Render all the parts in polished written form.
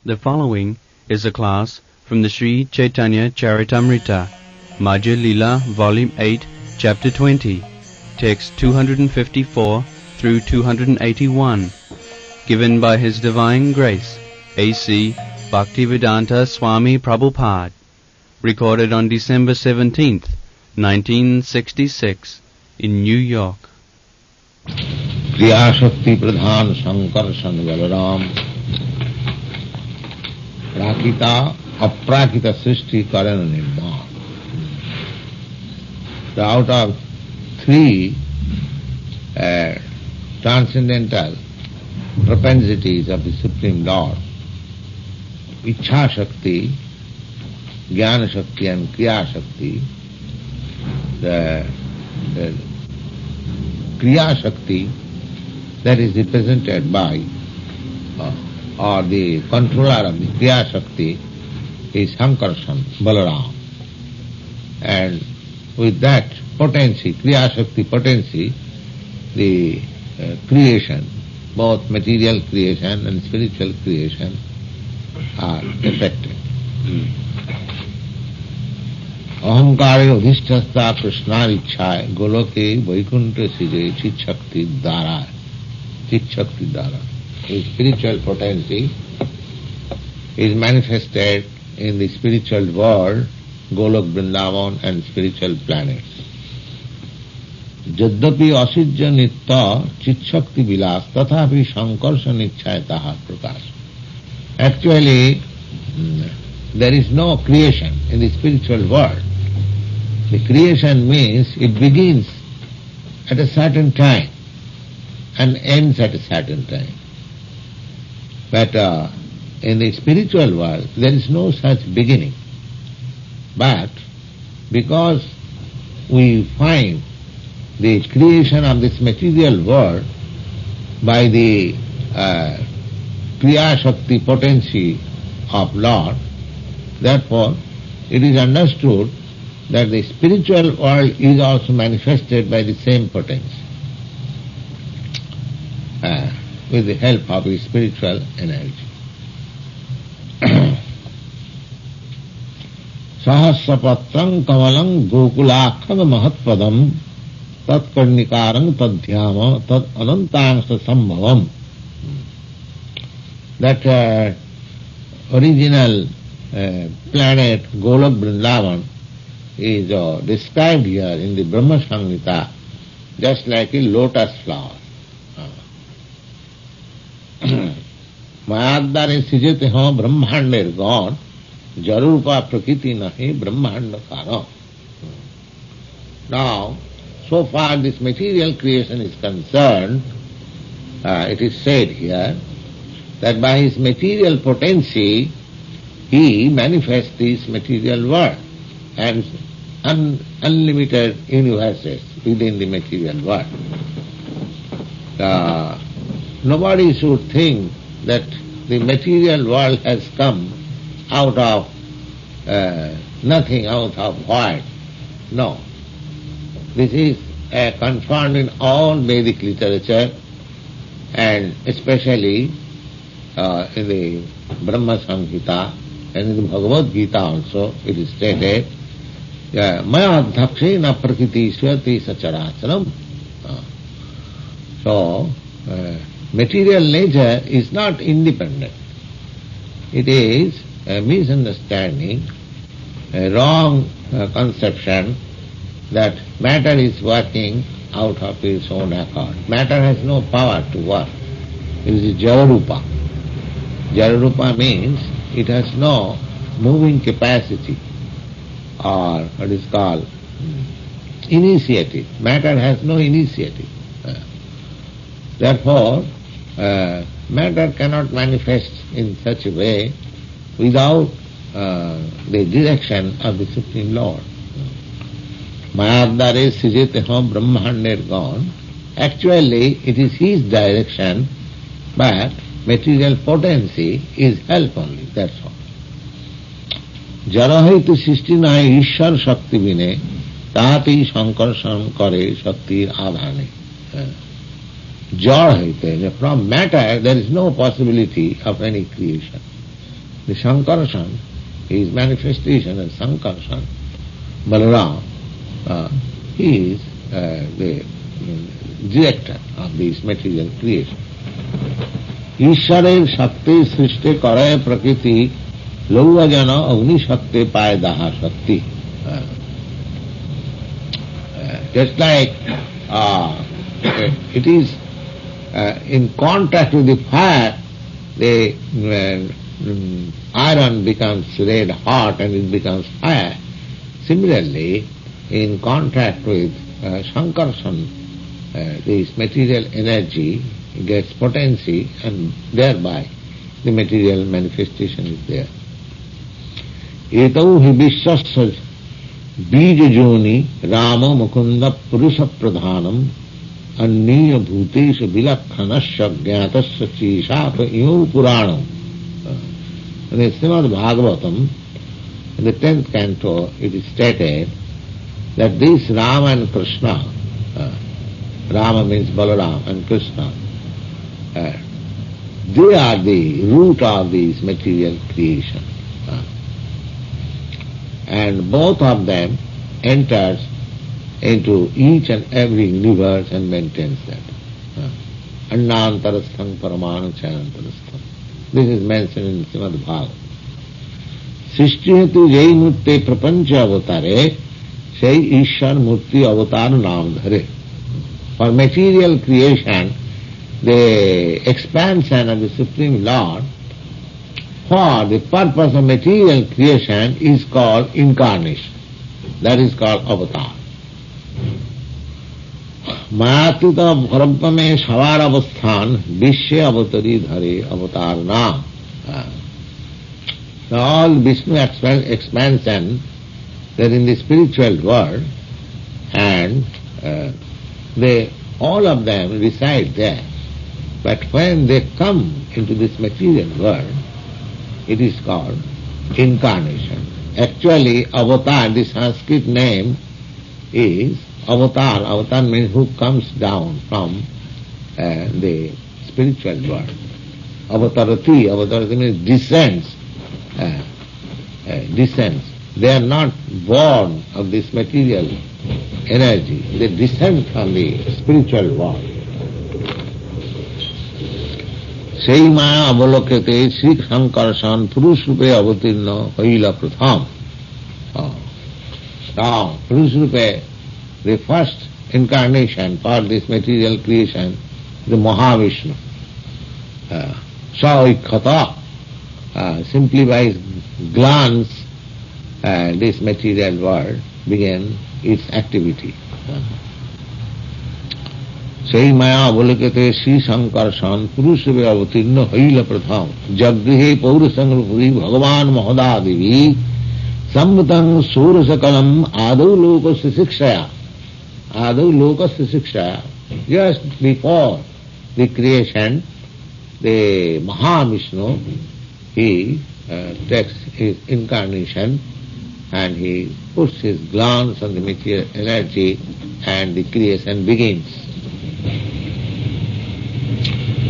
The following is a class from the Sri Chaitanya Charitamrita, Madhya Lila, Volume 8, Chapter 20, Text 254 through 281, given by His Divine Grace, A.C. Bhaktivedanta Swami Prabhupada, recorded on December 17th, 1966, in New York. क्रियाशक्ति प्रधान संकर्षण बलराम प्राकृता अप्राकृत सृष्टि करण निर्माण. Out of three transcendental propensities of the Supreme Lord, Ichha Shakti, Jnana Shakti and Kriya Shakti, the Kriya Shakti that is represented by or the controller of the Kriya Shakti is Sankarshan, Balaram. And with that potency, Kriya Shakti potency, the creation, both material creation and spiritual creation are effected. अहंकारे अधिष्ठस्ता कृष्णारिच्छाय गोलोके Vaikuntha सिजे चित शक्ति द्वारा. The spiritual potency is manifested in the spiritual world, Golok Vrindavan and spiritual planets. Jaddapi asijya nitta chit shakti vilas tathapi sankarshan ichchaya taha prakash. Actually, there is no creation in the spiritual world. The creation means it begins at a certain time and ends at a certain time. But in the spiritual world, there is no such beginning. But because we find the creation of this material world by the Kriya Shakti potency of Lord, therefore it is understood that the spiritual world is also manifested by the same potency, with the help of the spiritual energy. Sahasrapatram kamalam gokulakham mahatpadam tatkarnikarang tadhyama tad anantangsa sambhavam. That original planet Golok Vrindavan is described here in the Brahma Samhita just like a lotus flower. Mayadare sijete ho brahmander God, jarupa prakriti nahi brahmanda kara. Now, so far this material creation is concerned, it is said here that by his material potency he manifests this material world and unlimited universes within the material world. Nobody should think that the material world has come out of nothing, out of void. No. This is confirmed in all Vedic literature and especially in the Brahma Samhita and in the Bhagavad Gita also it is stated, Maya dhakshena prakriti swati sacharacharam. So, material nature is not independent. It is a misunderstanding, a wrong conception that matter is working out of its own accord. Matter has no power to work. It is jararupa. Jararupa means it has no moving capacity or what is called initiative. Matter has no initiative. Therefore, matter cannot manifest in such a way without the direction of the Supreme Lord. Mayadare sijete ho brahmander gone. Actually, it is his direction, but material potency is help only, that's all. Jarahaitu srishti nahi ishwar shakti vine tahati sankarshan kare shakti adhane. Jar haite, from matter there is no possibility of any creation. the Sankarshan, his manifestation as Sankarshan, Balaram, he is the director of this material creation. Ishwarer Shakti Srishti Karaya Prakriti Lauvajana Agni Shakti Payadaha Shakti. Just like it is in contact with the fire, the iron becomes red hot and it becomes fire. Similarly, in contact with Sankarshan, this material energy gets potency and thereby the material manifestation is there. Etau hi vishwasya bija joni rama mukunda purusha pradhanam anniya bhutesha vilakhanasya jnatasya chishata imu puranam. In the Srimad Bhagavatam, in the 10th canto, it is stated that this Rama and Krishna, Rama means Balaram and Krishna, they are the root of this material creation. And both of them enters into each and every universe and maintains that. Annantarastham paramanu chayantarastham. This is mentioned in Srimad Bhagavatam. Srishti jai murti prapancha avatare say Ishwar murti avatar naam dhare. For material creation, the expansion of the Supreme Lord, for the purpose of material creation is called incarnation. That is called avatar. Mayatita bharapame shavar avasthan vishya avatari dhare avatar naam. All Vishnu expansion, that in the spiritual world, and all of them reside there. But when they come into this material world, it is called incarnation. Actually, avatar, the Sanskrit name is avatar. Avatar means who comes down from the spiritual world. Avatarati means descends. Descends. They are not born of this material energy. They descend from the spiritual world. Sei maya avalokete Sri Sankarshan Purush Rupe avatirna Haila Pratham. Now, Purush Rupe, the first incarnation for this material creation, the Mahavishnu. Sa-ikhata, simply by his glance, this material world began its activity. Sei maya avalokete Sri Sankarshan Purush Rupe avatirna Haila Pratham Jagrihe Paurasangapuri Bhagavan Mahadadivi Samvatang Surasakalam Adau Lokasya Sikshaya. Adau Lokasya Sikshaya. Just before the creation, the Mahavishnu, he takes his incarnation and he puts his glance on the material energy and the creation begins.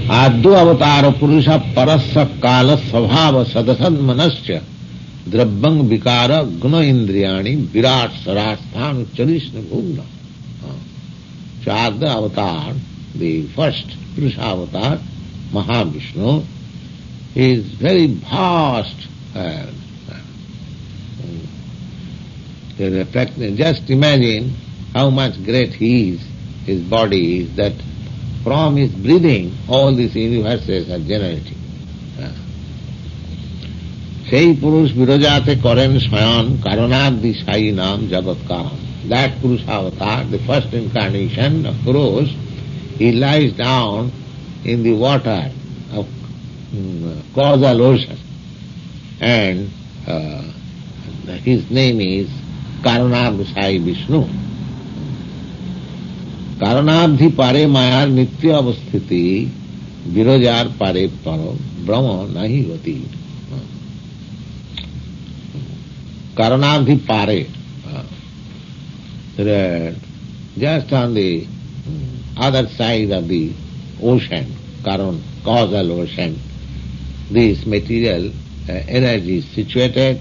Addu avatara purusha parasya kala svabhava sadasad manasya drabbang vikara guna indriyani virat sarasthan charishna bhumna. So Addu avatar, the first Purusha avatar, Mahavishnu, is very vast. Just imagine how much great he is, his body is, that from his breathing all these universes are generating. Sei Purush Virajate Koren Swayan Karanadhi Sai Nam Jagatkaram. That Purusha avatar, the first incarnation of Purush, he lies down in the water of causal ocean, and his name is Karanabhi Sai Vishnu. Karanabhi pare mayar nitya avasthiti virajar pare paro brahma nahi vati. Karanabhi pare, just on the other side of the ocean, causal ocean, this material energy is situated.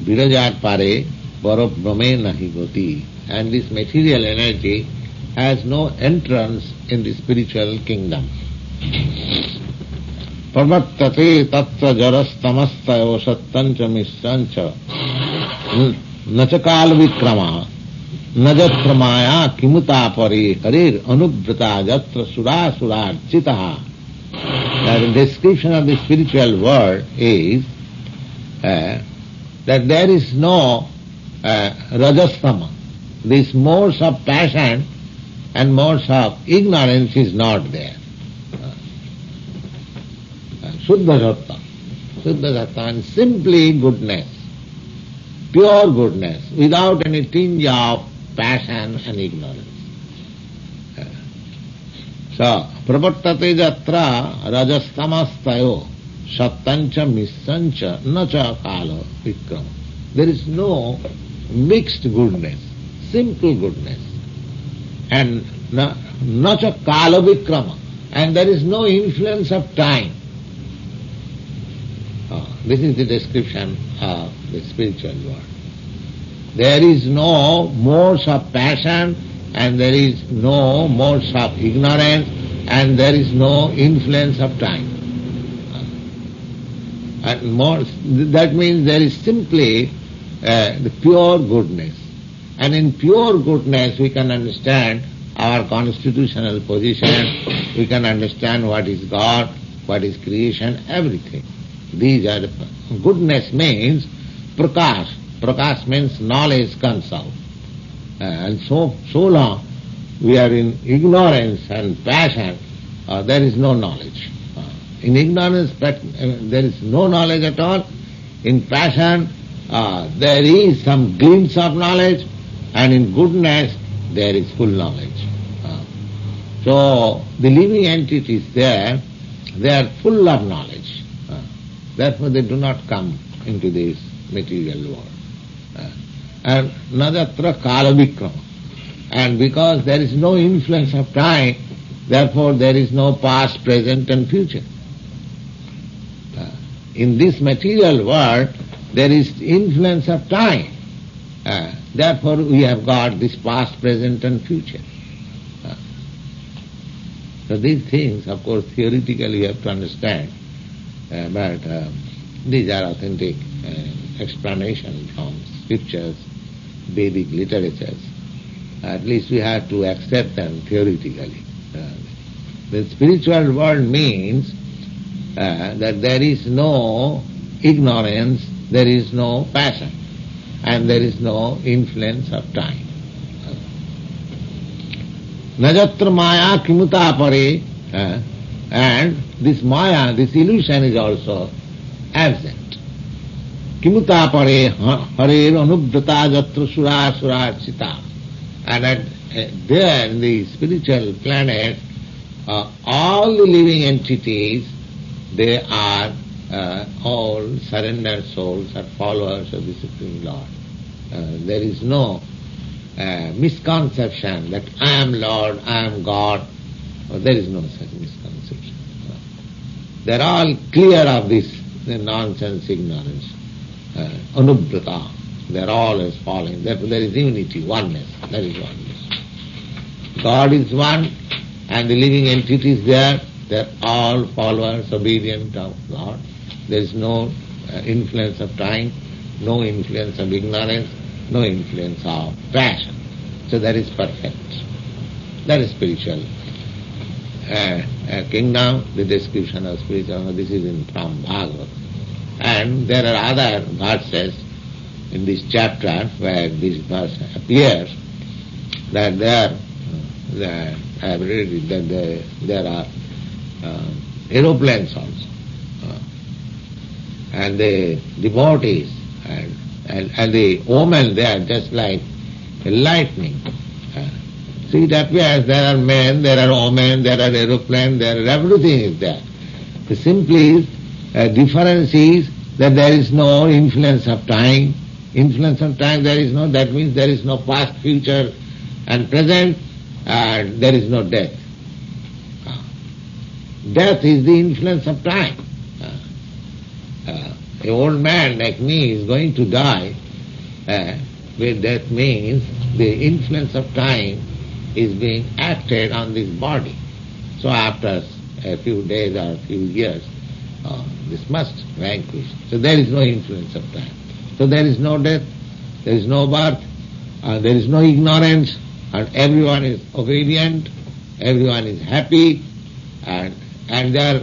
Virajar pare parabrahme nahi goti. And this material energy has no entrance in the spiritual kingdom. Pravartate tatra jarastamastayo sattancha misrancha nachakal vikrama najatra maya kimuta pare harir anubrata jatra sura sura architaha. The description of the spiritual world is that there is no rajastama. These modes of passion and modes of ignorance is not there. Shuddha Sattva, and simply goodness, pure goodness, without any tinge of passion and ignorance. So, pravartate jatra rajastamastayo sattancha missancha nacha kala vikrama. There is no mixed goodness, simple goodness, and nacha kala vikrama, and there is no influence of time. This is the description of the spiritual world. There is no modes of passion, and there is no modes of ignorance, and there is no influence of time. And that means there is simply the pure goodness. And in pure goodness we can understand our constitutional position, we can understand what is God, what is creation, everything. These are the goodness means prakash. Prakash means knowledge comes out. And so long we are in ignorance and passion, there is no knowledge. In ignorance there is no knowledge at all. In passion there is some glimpse of knowledge, and in goodness there is full knowledge. So the living entities there, they are full of knowledge. Therefore they do not come into this material world. And najatra kala vikrama. And because there is no influence of time, therefore there is no past, present and future. In this material world there is influence of time. Therefore we have got this past, present and future. So these things, of course, theoretically you have to understand. But these are authentic explanations from scriptures, Vedic literatures. At least we have to accept them theoretically. The spiritual world means that there is no ignorance, there is no passion, and there is no influence of time. Najatra maya kimuta pare, and this maya, this illusion is also absent. Kimuta pare harer anubrata jatra sura sura chita. And there in the spiritual planet, all the living entities, they are all surrendered souls or followers of the Supreme Lord. There is no misconception that I am Lord, I am God. There is no such misconception. They are all clear of this nonsense ignorance. Anubrata. They are always following. Therefore there is unity, oneness. That is oneness. God is one, and the living entities there, they are all followers, obedient of God. There is no influence of time, no influence of ignorance, no influence of passion. So that is perfect. That is spiritual kingdom, the description of spiritual. This is from Bhagavad. And there are other verses in this chapter where this verse appears, that I have read it, that there are aeroplanes also, and the devotees and the women, they are just like lightning. See, it appears there are men, there are women, there are aeroplanes, there are everything is there. The simple difference is that there is no influence of time. Influence of time there is no, that means there is no past, future and present, and there is no death. Death is the influence of time. an old man like me is going to die, with that means the influence of time is being acted on this body. So after a few days or a few years, this must vanquish. So there is no influence of time. So there is no death, there is no birth, there is no ignorance, and everyone is obedient, everyone is happy, and their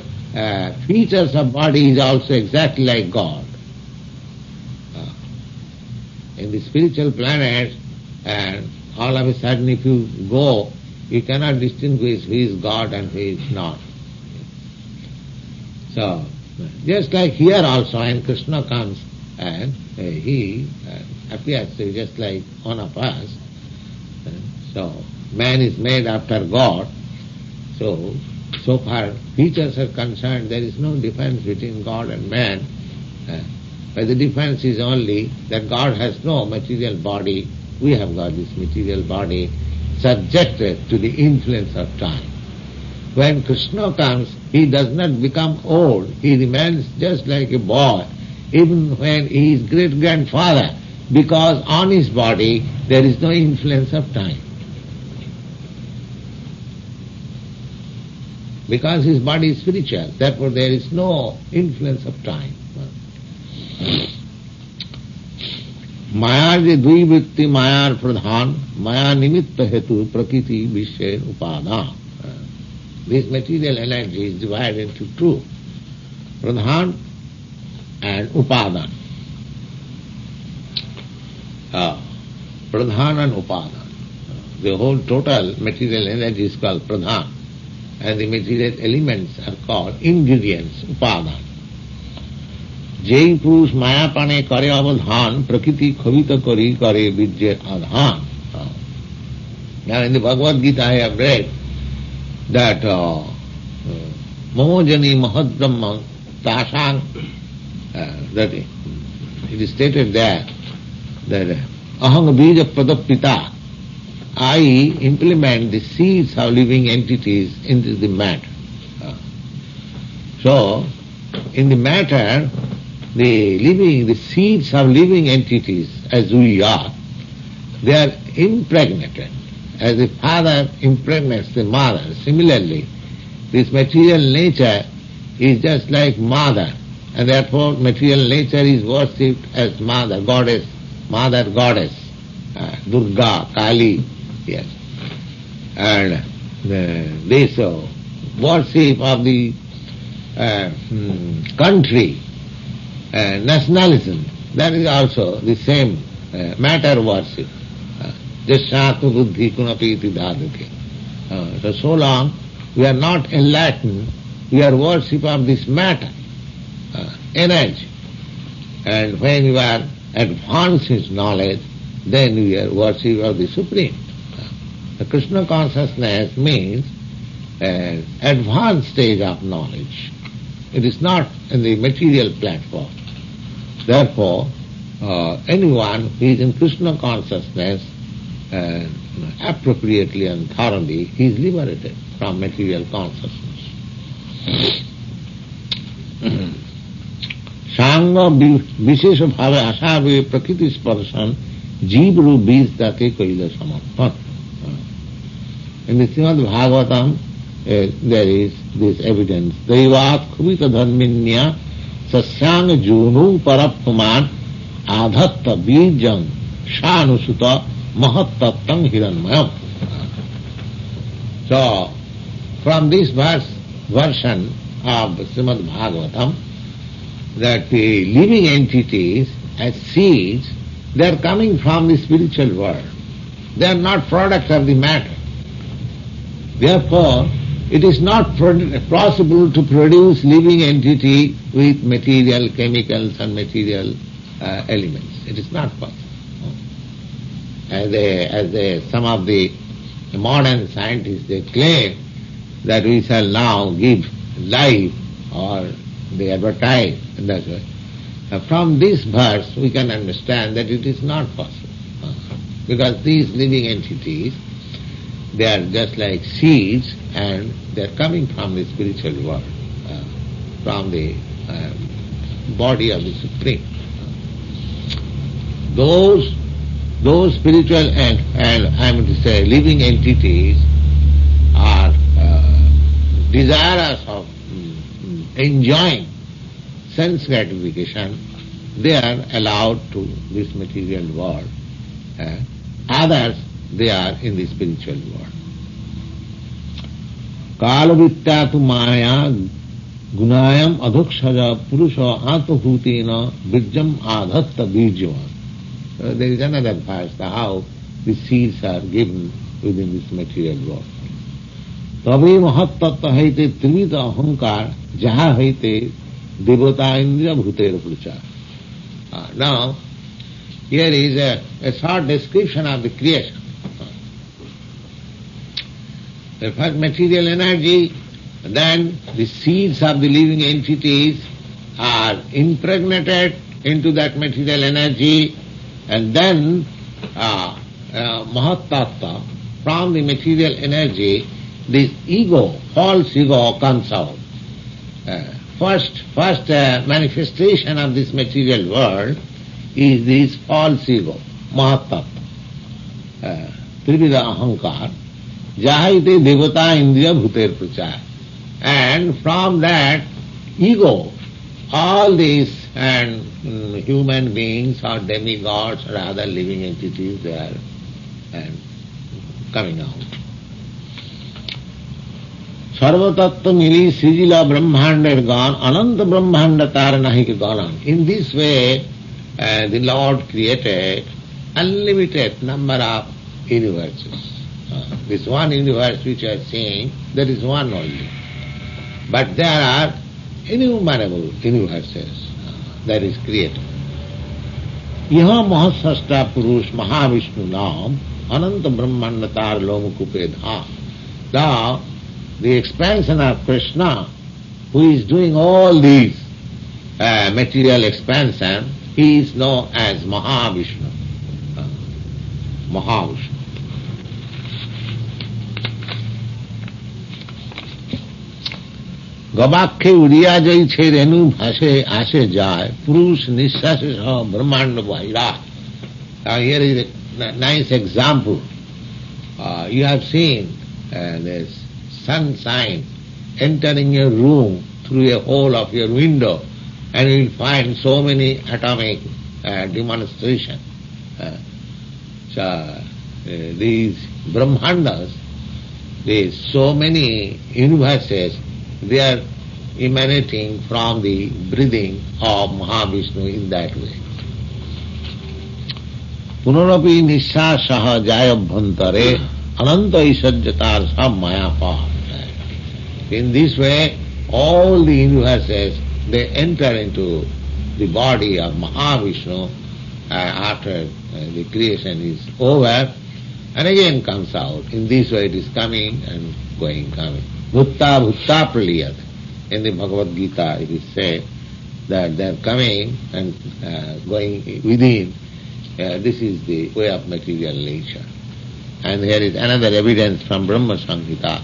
features of body is also exactly like God. In the spiritual planet, and all of a sudden if you go, you cannot distinguish who is God and who is not. So, just like here also, when Krishna comes and he appears just like one of us. So, man is made after God. So far features are concerned, there is no difference between God and man. But the difference is only that God has no material body, we have got this material body subjected to the influence of time. When Krishna comes, he does not become old, he remains just like a boy, even when he is great-grandfather, because on his body there is no influence of time. Because his body is spiritual, therefore there is no influence of time. माया जे दुई वृत्ति मायार प्रधान माया निमित्त हेतु प्रकृति विषय उपादान. This material energy is divided into two, pradhan and upadan. Pradhan and upadan. The whole total material energy is called pradhan, and the material elements are called ingredients, upadan. Jai purush mayapane kare avadhan prakriti khavita kari kare vidya adhan. Now in the Bhagavad Gita I have read that Momojani Mahadbrahma Tasang, that it is stated there that Aham Bija Pradapita, I implement the seeds of living entities into the matter. So, in the matter, the seeds of living entities, as we are, they are impregnated. As the father impregnates the mother, similarly, this material nature is just like mother, and therefore material nature is worshipped as mother goddess, Durga, Kali, yes. And this worship of the country, nationalism, that is also the same matter worship. Jasatu buddhi kunapiti dhadati. So long we are not enlightened, we are worship of this matter, energy. And when we are advanced in knowledge, then we are worship of the Supreme. The Krishna consciousness means an advanced stage of knowledge. It is not in the material platform. Therefore, anyone who is in Krishna consciousness appropriately and thoroughly, he is liberated from material consciousness. Sangha vishesha bhave asave prakriti sparshan jivru bij date kaila samarpan. In the Srimad Bhagavatam, there is this evidence. Daivat khuvita dharminya sasyang junu parappuman adhatta bijam shanusuta mahattattang hiranmayam. So, from this version of Srimad Bhagavatam, that the living entities as seeds, they are coming from the spiritual world. They are not products of the matter. Therefore, it is not possible to produce living entity with material chemicals and material elements. It is not possible. As some of the modern scientists, they claim that we shall now give life, or they advertise in that way. From this verse we can understand that it is not possible. Because these living entities, they are just like seeds, and they are coming from the spiritual world, from the body of the Supreme. Those spiritual and I am to say living entities are desirous of enjoying sense gratification. They are allowed to this material world. Others, they are in the spiritual world. Kalavitta tu maya gunayam adhukshaja purusha atbhutena virjam adhatta birjava. There is another verse, how the seeds are given within this material world. Tabe mahattattva haite trivita ahankar jaha haite devata indriya bhuter prucha. Now, here is a short description of the creation. The first material energy, then the seeds of the living entities are impregnated into that material energy, and then Mahattattva, from the material energy, this ego, false ego comes out. First manifestation of this material world is this false ego, Mahattattva, Trivida Ahankar, Jahaite Devata Indriya Bhuter Prachar. And from that ego, all these and human beings or demigods or other living entities, they are coming out. Sarvatattva mili srijila brahmanda gan, ananta brahmanda taranahika ganan. In this way, the Lord created unlimited number of universes. This one universe which I am seeing, there is one only. But there are innumerable universes that is created. Yaha mahasashta purush mahavishnu naam ananta brahmanda tar lomukupe dham. Now, the expansion of Krishna, who is doing all these material expansion, he is known as Mahavishnu. Mahavishnu. Gabakhe uriya jai che renu bhase ashe jai purush nishase sah brahmanda vaira. Now here is a nice example. You have seen this sunshine entering your room through a hole of your window, and you will find so many atomic demonstration. These Brahmandas, these so many universes, they are emanating from the breathing of Mahavishnu in that way. Punarapi nishasaha jayabhantare ananta isajjatar sab mayapa. In this way, all the universes, they enter into the body of Mahavishnu after the creation is over, and again comes out. In this way it is coming and going, coming. Bhutta bhutta praliyat. In the Bhagavad Gita it is said that they are coming and going within. This is the way of material nature. And here is another evidence from Brahma Samhita.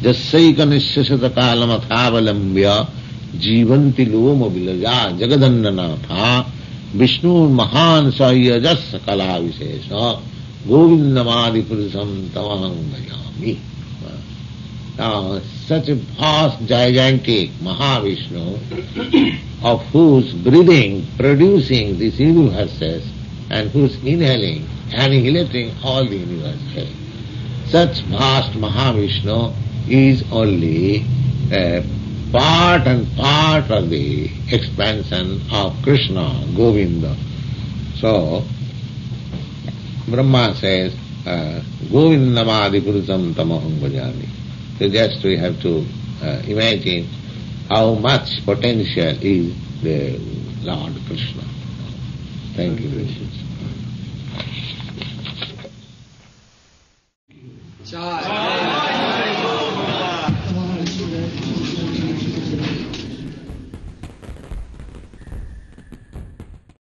Jasaika nishasata kalam athavalambya jivanti loma vilaja jagadannanatha Vishnu mahan sayajas kala visesha govindamadi purusam tamaham bhajami. Now, such a vast, gigantic Mahavishnu, of whose breathing, producing these universes, and whose inhaling, annihilating all the universes, such vast Mahavishnu is only a part and part of the expansion of Krishna, Govinda. So, Brahma says, Govindamadi purusam tamaham bhajami. So just we have to imagine how much potential is the Lord Krishna. Thank you very much.